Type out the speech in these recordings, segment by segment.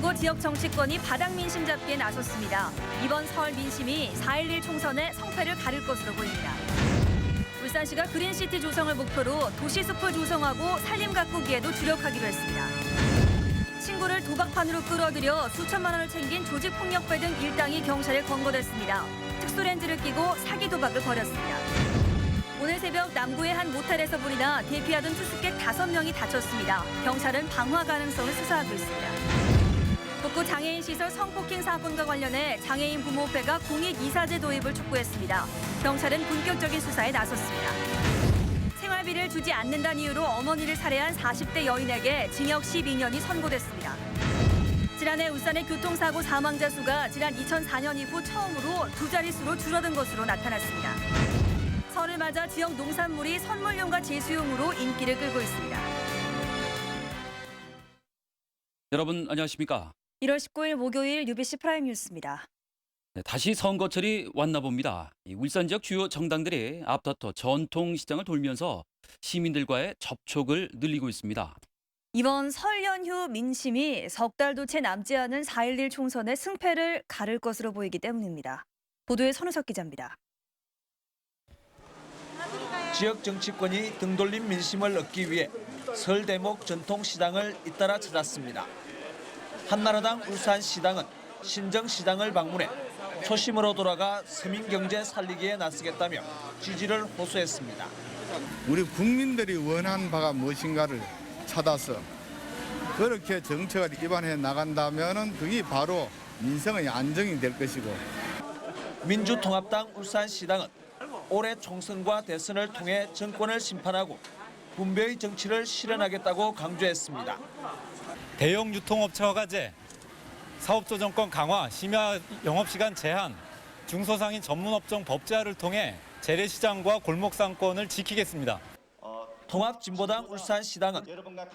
수고 지역 정치권이 바닥 민심 잡기에 나섰습니다. 이번 설 민심이 4.11 총선의 성패를 가를 것으로 보입니다. 울산시가 그린시티 조성을 목표로 도시숲을 조성하고 산림 가꾸기에도 주력하기로 했습니다. 친구를 도박판으로 끌어들여 수천만 원을 챙긴 조직폭력배 등 일당이 경찰에 검거됐습니다. 특수렌즈를 끼고 사기 도박을 벌였습니다. 오늘 새벽 남구의 한 모텔에서 불이 나 대피하던 투숙객 5명이 다쳤습니다. 경찰은 방화 가능성을 수사하고 있습니다. 북구 장애인 시설 성폭행 사건과 관련해 장애인 부모회가 공익 이사제 도입을 촉구했습니다. 경찰은 본격적인 수사에 나섰습니다. 생활비를 주지 않는다는 이유로 어머니를 살해한 40대 여인에게 징역 12년이 선고됐습니다. 지난해 울산의 교통사고 사망자 수가 지난 2004년 이후 처음으로 2자릿수로 줄어든 것으로 나타났습니다. 설을 맞아 지역 농산물이 선물용과 제수용으로 인기를 끌고 있습니다. 여러분 안녕하십니까? 1월 19일 목요일 UBC 프라임 뉴스입니다. 네, 다시 선거철이 왔나 봅니다. 울산 지역 주요 정당들이 앞다퉈 전통시장을 돌면서 시민들과의 접촉을 늘리고 있습니다. 이번 설 연휴 민심이 석 달도 채 남지 않은 4.11 총선의 승패를 가를 것으로 보이기 때문입니다. 보도에 선우석 기자입니다. 지역 정치권이 등 돌린 민심을 얻기 위해 설 대목 전통시장을 잇따라 찾았습니다. 한나라당 울산시당은 신정시장을 방문해 초심으로 돌아가 서민경제 살리기에 나서겠다며 지지를 호소했습니다. 우리 국민들이 원하는 바가 무엇인가를 찾아서 그렇게 정책을 입안해 나간다면 그게 바로 민생의 안정이 될 것이고. 민주통합당 울산시당은 올해 총선과 대선을 통해 정권을 심판하고 분배의 정치를 실현하겠다고 강조했습니다. 대형 유통업체 허가제, 사업조정권 강화, 심야 영업시간 제한, 중소상인 전문업종 법제화를 통해 재래시장과 골목상권을 지키겠습니다. 통합진보당 울산시당은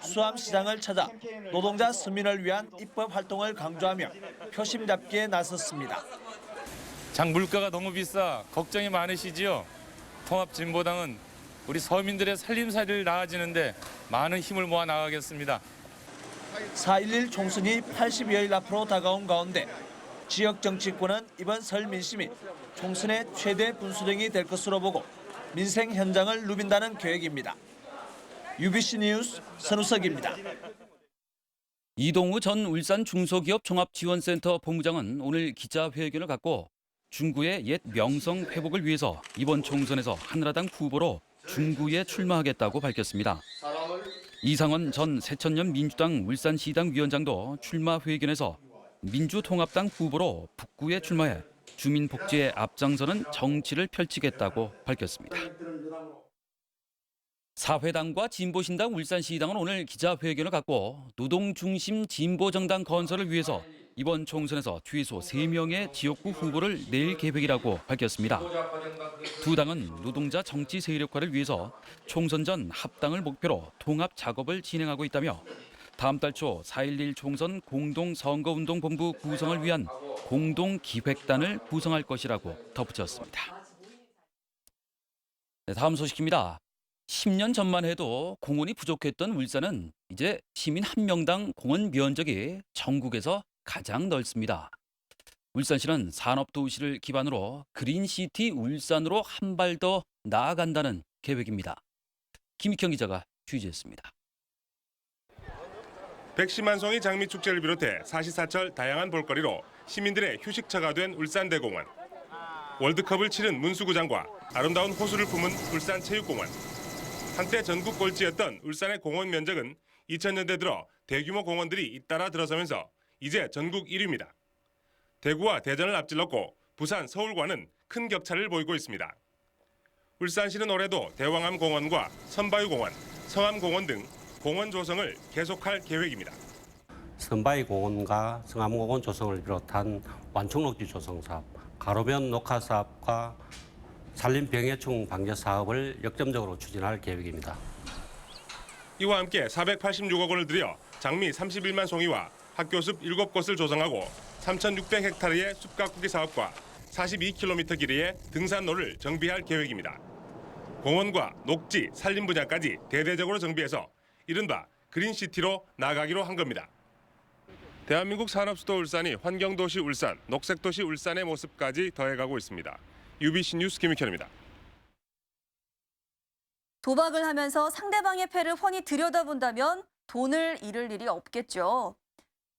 수암시장을 찾아 노동자 서민을 위한 입법 활동을 강조하며 표심 잡기에 나섰습니다. 장 물가가 너무 비싸 걱정이 많으시지요? 통합진보당은 우리 서민들의 살림살이를 나아지는데 많은 힘을 모아 나가겠습니다. 4.11 총선이 80여일 앞으로 다가온 가운데 지역 정치권은 이번 설 민심이 총선의 최대 분수령이 될 것으로 보고 민생 현장을 누빈다는 계획입니다. UBC 뉴스 선우석입니다. 이동우 전 울산 중소기업 종합지원센터 본부장은 오늘 기자회견을 갖고 중구의 옛 명성 회복을 위해서 이번 총선에서 한나라당 후보로 중구에 출마하겠다고 밝혔습니다. 이상원 전 새천년 민주당 울산시당 위원장도 출마 회견에서 민주통합당 후보로 북구에 출마해 주민복지에 앞장서는 정치를 펼치겠다고 밝혔습니다. 사회당과 진보신당 울산시당은 오늘 기자회견을 갖고 노동중심 진보정당 건설을 위해서 이번 총선에서 최소 3명의 지역구 후보를 낼 계획이라고 밝혔습니다. 두 당은 노동자 정치 세력화를 위해서 총선 전 합당을 목표로 통합 작업을 진행하고 있다며 다음 달 초 4.11 총선 공동선거운동본부 구성을 위한 공동기획단을 구성할 것이라고 덧붙였습니다. 네, 다음 소식입니다. 10년 전만 해도 공원이 부족했던 울산은 이제 시민 1명당 공원 면적이 전국에서 가장 넓습니다. 울산시는 산업도시를 기반으로 그린시티 울산으로 한 발 더 나아간다는 계획입니다. 김익형 기자가 취재했습니다. 백시만송이 장미축제를 비롯해 사시사철 다양한 볼거리로 시민들의 휴식처가 된 울산대공원. 월드컵을 치른 문수구장과 아름다운 호수를 품은 울산체육공원. 한때 전국 꼴찌였던 울산의 공원 면적은 2000년대 들어 대규모 공원들이 잇따라 들어서면서 이제 전국 1위입니다. 대구와 대전을 앞질렀고 부산, 서울과는 큰 격차를 보이고 있습니다. 울산시는 올해도 대왕암공원과 선바위공원, 성암공원 등 공원 조성을 계속할 계획입니다. 선바위공원과 성암공원 조성을 비롯한 완충녹지 조성 사업, 가로면 녹화 사업과 산림병해충 방제 사업을 역점적으로 추진할 계획입니다. 이와 함께 486억 원을 들여 장미 31만 송이와 학교숲 7곳을 조성하고 3,600헥타르의 숲 가꾸기 사업과 42km 길이의 등산로를 정비할 계획입니다. 공원과 녹지, 산림 분야까지 대대적으로 정비해서 이른바 그린시티로 나아가기로 한 겁니다. 대한민국 산업수도 울산이 환경도시 울산, 녹색도시 울산의 모습까지 더해가고 있습니다. UBC 뉴스 김익현입니다. 도박을 하면서 상대방의 패를 훤히 들여다본다면 돈을 잃을 일이 없겠죠.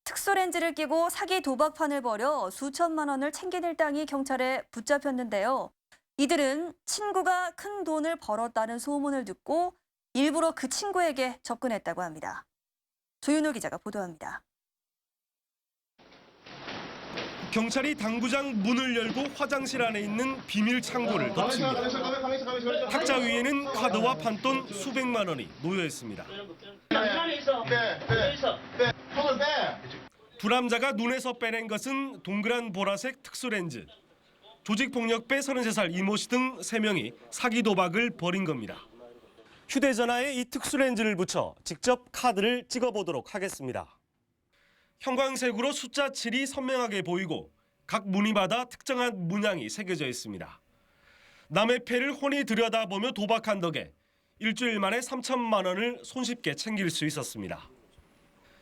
특수렌즈를 끼고 사기 도박판을 벌여 수천만 원을 챙긴 일당이 경찰에 붙잡혔는데요. 이들은 친구가 큰 돈을 벌었다는 소문을 듣고 일부러 그 친구에게 접근했다고 합니다. 조윤호 기자가 보도합니다. 경찰이 당구장 문을 열고 화장실 안에 있는 비밀 창고를 덮칩니다. 탁자 위에는 카드와 판돈 수백만 원이 놓여 있습니다. 두 남자가 눈에서 빼낸 것은 동그란 보라색 특수렌즈. 조직폭력배 33살 이모 씨 등 3명이 사기 도박을 벌인 겁니다. 휴대전화에 이 특수렌즈를 붙여 직접 카드를 찍어보도록 하겠습니다. 형광색으로 숫자 7이 선명하게 보이고 각 무늬마다 특정한 문양이 새겨져 있습니다. 남의 패를 훤히 들여다보며 도박한 덕에 일주일 만에 3천만 원을 손쉽게 챙길 수 있었습니다.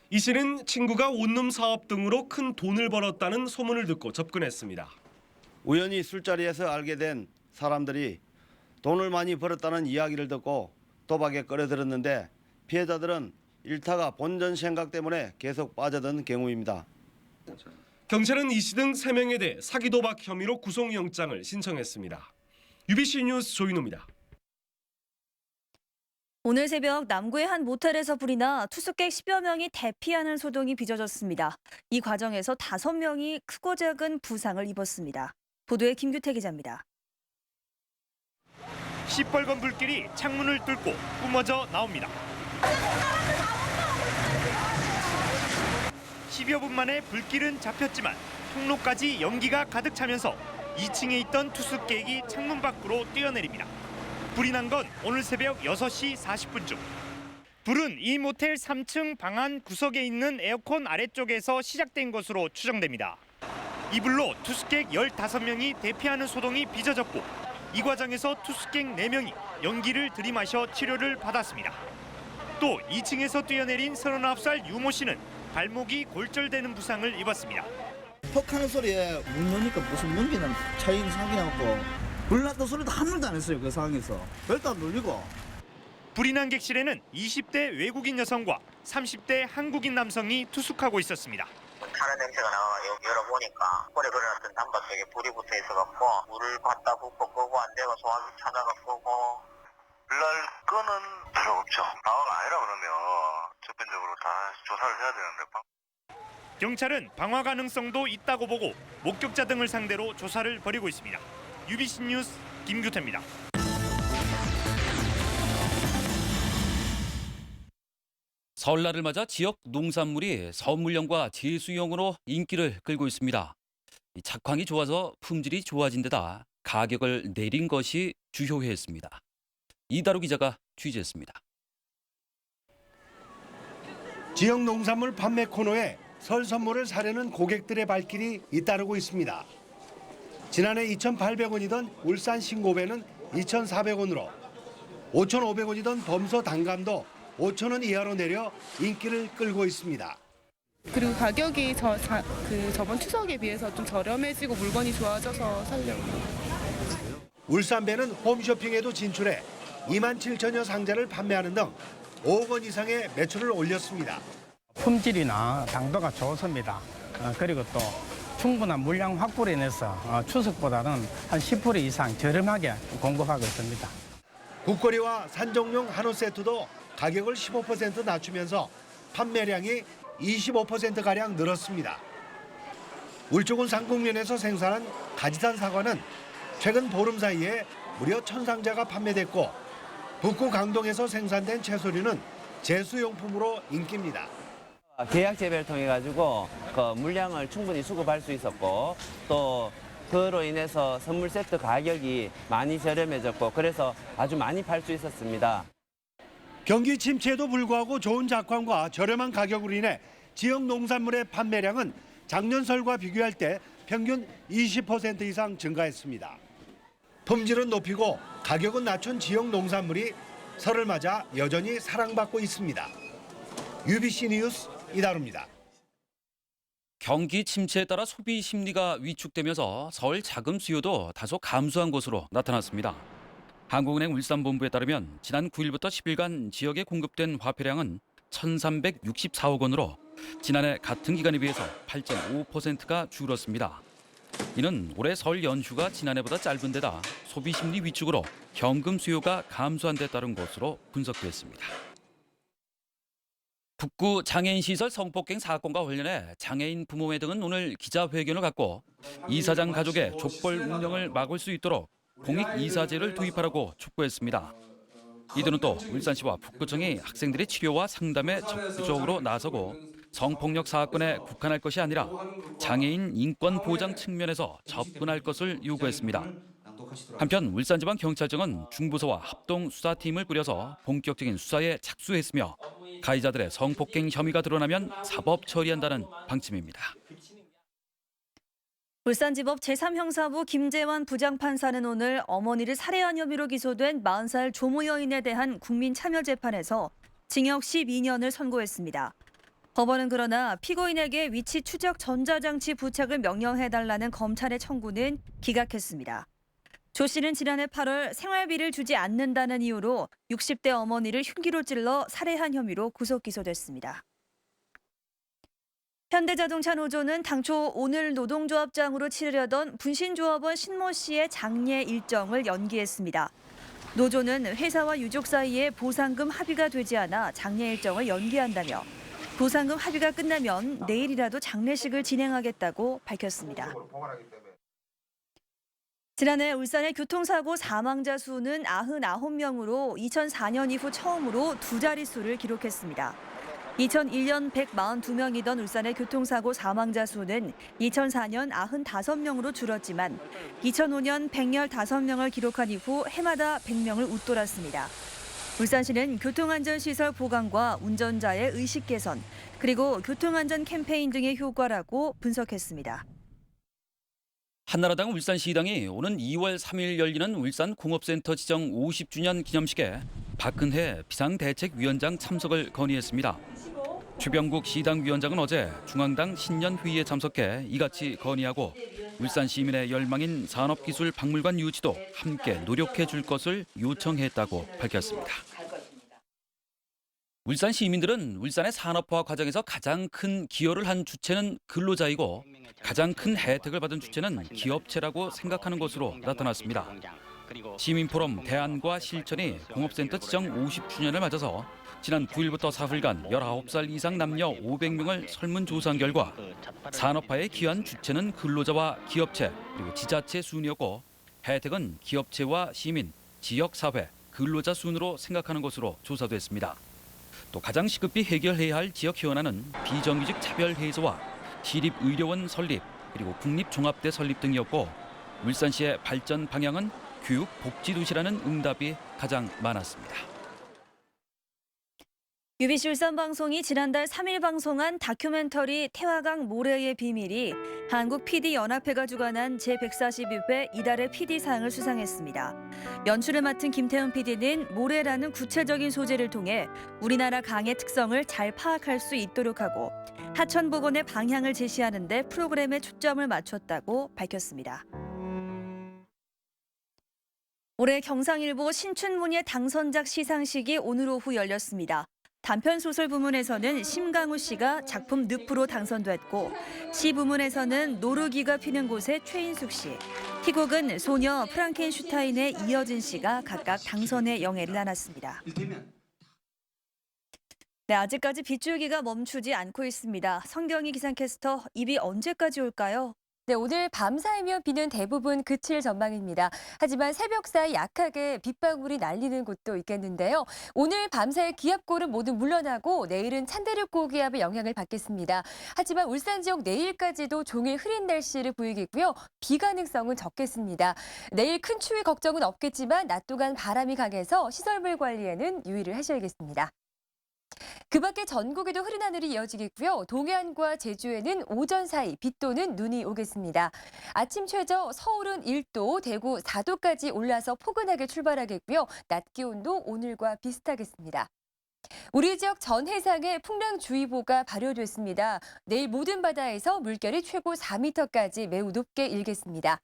이 씨는 친구가 원룸 사업 등으로 큰 돈을 벌었다는 소문을 듣고 접근했습니다. 우연히 술자리에서 알게 된 사람들이 돈을 많이 벌었다는 이야기를 듣고 도박에 끌어들였는데 피해자들은 일타가 본전 생각 때문에 계속 빠져든 경우입니다. 경찰은 이 씨 등 3명에 대해 사기 도박 혐의로 구속영장을 신청했습니다. UBC 뉴스 조인호입니다. 오늘 새벽 남구의 한 모텔에서 불이 나 투숙객 10여 명이 대피하는 소동이 빚어졌습니다. 이 과정에서 5명이 크고 작은 부상을 입었습니다. 보도에 김규태 기자입니다. 시뻘건 불길이 창문을 뚫고 뿜어져 나옵니다. 10여 분 만에 불길은 잡혔지만 통로까지 연기가 가득 차면서 2층에 있던 투숙객이 창문 밖으로 뛰어내립니다. 불이 난 건 오늘 새벽 6시 40분쯤. 불은 이 모텔 3층 방 안 구석에 있는 에어컨 아래쪽에서 시작된 것으로 추정됩니다. 이 불로 투숙객 15명이 대피하는 소동이 빚어졌고 이 과정에서 투숙객 4명이 연기를 들이마셔 치료를 받았습니다. 또 2층에서 뛰어내린 39살 유모 씨는 발목이 골절되는 부상을 입었습니다. 퍽하는 소리에 문 여니까 무슨 문기는 차인 사기 나고 불났던 소리도 한 번도 안 했어요. 그 상황에서 별도 안 놀리고. 불이 난 객실에는 20대 외국인 여성과 30대 한국인 남성이 투숙하고 있었습니다. 차는 냄새가 나와 열어보니까 꼴에 그려놨던 단바 쪽에 불이 붙어 있어갖고 물을 갖다 붓고 끄고 안 되고 소화기 찾아가 끄고 불날 끄는 필요 없죠. 방화가 아니라 그러면 저편적으로 다 조사를 해야 되는데. 경찰은 방화 가능성도 있다고 보고 목격자 등을 상대로 조사를 벌이고 있습니다. UBC 뉴스 김규태입니다. 설날을 맞아 지역 농산물이 선물용과 제수용으로 인기를 끌고 있습니다. 작황이 좋아서 품질이 좋아진 데다 가격을 내린 것이 주요했습니다. 이다루 기자가 취재했습니다. 지역 농산물 판매 코너에 설 선물을 사려는 고객들의 발길이 잇따르고 있습니다. 지난해 2,800원이던 울산 신고배는 2,400원으로 5,500원이던 범서 단감도 5,000원 이하로 내려 인기를 끌고 있습니다. 그리고 가격이 저번 추석에 비해서 좀 저렴해지고 물건이 좋아져서 살려고. 울산배는 홈쇼핑에도 진출해 27,000여 상자를 판매하는 등 5억 원 이상의 매출을 올렸습니다. 품질이나 당도가 좋습니다. 그리고 또 충분한 물량 확보로 인해서 추석보다는 한 10% 이상 저렴하게 공급하고 있습니다. 국거리와 산정용 한우 세트도 가격을 15% 낮추면서 판매량이 25%가량 늘었습니다. 울주군 상국면에서 생산한 가지산 사과는 최근 보름 사이에 무려 1,000상자가 판매됐고 북구 강동에서 생산된 채소류는 제수용품으로 인기입니다. 계약 재배를 통해 가지고 그 물량을 충분히 수급할 수 있었고 또 그로 인해서 선물 세트 가격이 많이 저렴해졌고 그래서 아주 많이 팔 수 있었습니다. 경기 침체에도 불구하고 좋은 작황과 저렴한 가격으로 인해 지역 농산물의 판매량은 작년 설과 비교할 때 평균 20% 이상 증가했습니다. 품질은 높이고 가격은 낮춘 지역 농산물이 설을 맞아 여전히 사랑받고 있습니다. UBC 뉴스 이다루입니다. 경기 침체에 따라 소비 심리가 위축되면서 서울 자금 수요도 다소 감소한 것으로 나타났습니다. 한국은행 울산본부에 따르면 지난 9일부터 10일간 지역에 공급된 화폐량은 1,364억 원으로 지난해 같은 기간에 비해서 8.5%가 줄었습니다. 이는 올해 설 연휴가 지난해보다 짧은 데다 소비 심리 위축으로 현금 수요가 감소한 데 따른 것으로 분석됐습니다. 북구 장애인시설 성폭행 사건과 관련해 장애인 부모회 등은 오늘 기자회견을 갖고 이사장 가족의 족벌 운영을 막을 수 있도록 공익이사제를 도입하라고 촉구했습니다. 이들은 또 울산시와 북구청이 학생들의 치료와 상담에 적극적으로 나서고 성폭력 사건에 국한할 것이 아니라 장애인 인권 보장 측면에서 접근할 것을 요구했습니다. 한편 울산지방경찰청은 중부서와 합동수사팀을 꾸려서 본격적인 수사에 착수했으며 가해자들의 성폭행 혐의가 드러나면 사법 처리한다는 방침입니다. 울산지법 제3형사부 김재환 부장판사는 오늘 어머니를 살해한 혐의로 기소된 40살 조모 여인에 대한 국민참여재판에서 징역 12년을 선고했습니다. 법원은 그러나 피고인에게 위치 추적 전자장치 부착을 명령해달라는 검찰의 청구는 기각했습니다. 조 씨는 지난해 8월 생활비를 주지 않는다는 이유로 60대 어머니를 흉기로 찔러 살해한 혐의로 구속 기소됐습니다. 현대자동차 노조는 당초 오늘 노동조합장으로 치르려던 분신조합원 신모 씨의 장례 일정을 연기했습니다. 노조는 회사와 유족 사이에 보상금 합의가 되지 않아 장례 일정을 연기한다며 보상금 합의가 끝나면 내일이라도 장례식을 진행하겠다고 밝혔습니다. 지난해 울산의 교통사고 사망자 수는 99명으로 2004년 이후 처음으로 두 자릿수를 기록했습니다. 2001년 142명이던 울산의 교통사고 사망자 수는 2004년 95명으로 줄었지만 2005년 115명을 기록한 이후 해마다 100명을 웃돌았습니다. 울산시는 교통안전시설 보강과 운전자의 의식 개선, 그리고 교통안전 캠페인 등의 효과라고 분석했습니다. 한나라당 울산시당이 오는 2월 3일 열리는 울산공업센터 지정 50주년 기념식에 박근혜 비상대책위원장 참석을 건의했습니다. 최병국 시당위원장은 어제 중앙당 신년회의에 참석해 이같이 건의하고 울산 시민의 열망인 산업기술박물관 유치도 함께 노력해 줄 것을 요청했다고 밝혔습니다. 울산 시민들은 울산의 산업화 과정에서 가장 큰 기여를 한 주체는 근로자이고 가장 큰 혜택을 받은 주체는 기업체라고 생각하는 것으로 나타났습니다. 시민포럼 대안과 실천이 공업센터 지정 50주년을 맞아서 지난 9일부터 사흘간 19살 이상 남녀 500명을 설문조사한 결과 산업화에 기여한 주체는 근로자와 기업체 그리고 지자체 순이었고 혜택은 기업체와 시민, 지역사회, 근로자 순으로 생각하는 것으로 조사됐습니다. 또 가장 시급히 해결해야 할 지역 현안은 비정규직 차별 해소와 시립의료원 설립 그리고 국립종합대 설립 등이었고 울산시의 발전 방향은 교육 복지도시라는 응답이 가장 많았습니다. UBC 울산방송이 지난달 3일 방송한 다큐멘터리 태화강 모래의 비밀이 한국 PD연합회가 주관한 제142회 이달의 PD상을 수상했습니다. 연출을 맡은 김태훈 PD는 모래라는 구체적인 소재를 통해 우리나라 강의 특성을 잘 파악할 수 있도록 하고 하천 복원의 방향을 제시하는 데 프로그램에 초점을 맞췄다고 밝혔습니다. 올해 경상일보 신춘문예 당선작 시상식이 오늘 오후 열렸습니다. 단편소설 부문에서는 심강우 씨가 작품 늪으로 당선됐고 시 부문에서는 노르기가 피는 곳의 최인숙 씨, 희곡은 소녀 프랑켄슈타인의 이여진 씨가 각각 당선의 영예를 안았습니다. 네, 아직까지 빗줄기가 멈추지 않고 있습니다. 성경희 기상캐스터, 이 비 언제까지 올까요? 네, 오늘 밤사이면 비는 대부분 그칠 전망입니다. 하지만 새벽 사이 약하게 빗방울이 날리는 곳도 있겠는데요. 오늘 밤사이 기압골은 모두 물러나고 내일은 찬대륙고 기압의 영향을 받겠습니다. 하지만 울산 지역 내일까지도 종일 흐린 날씨를 보이겠고요. 비 가능성은 적겠습니다. 내일 큰 추위 걱정은 없겠지만 낮 동안 바람이 강해서 시설물 관리에는 유의를 하셔야겠습니다. 그 밖에 전국에도 흐린 하늘이 이어지겠고요. 동해안과 제주에는 오전 사이 비 또는 눈이 오겠습니다. 아침 최저 서울은 1도, 대구 4도까지 올라서 포근하게 출발하겠고요. 낮 기온도 오늘과 비슷하겠습니다. 우리 지역 전 해상에 풍랑주의보가 발효됐습니다. 내일 모든 바다에서 물결이 최고 4m까지 매우 높게 일겠습니다.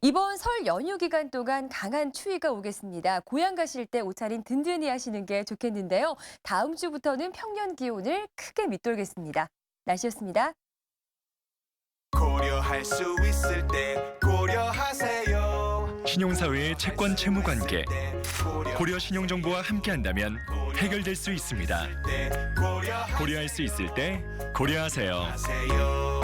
이번 설 연휴 기간 동안 강한 추위가 오겠습니다. 고향 가실 때 옷차림 든든히 하시는 게 좋겠는데요. 다음 주부터는 평년 기온을 크게 밑돌겠습니다. 날씨였습니다. 고려할 수 있을 때 고려하세요. 신용사회의 채권 채무 관계 고려 신용정보와 함께한다면 해결될 수 있습니다. 고려할 수 있을 때 고려하세요.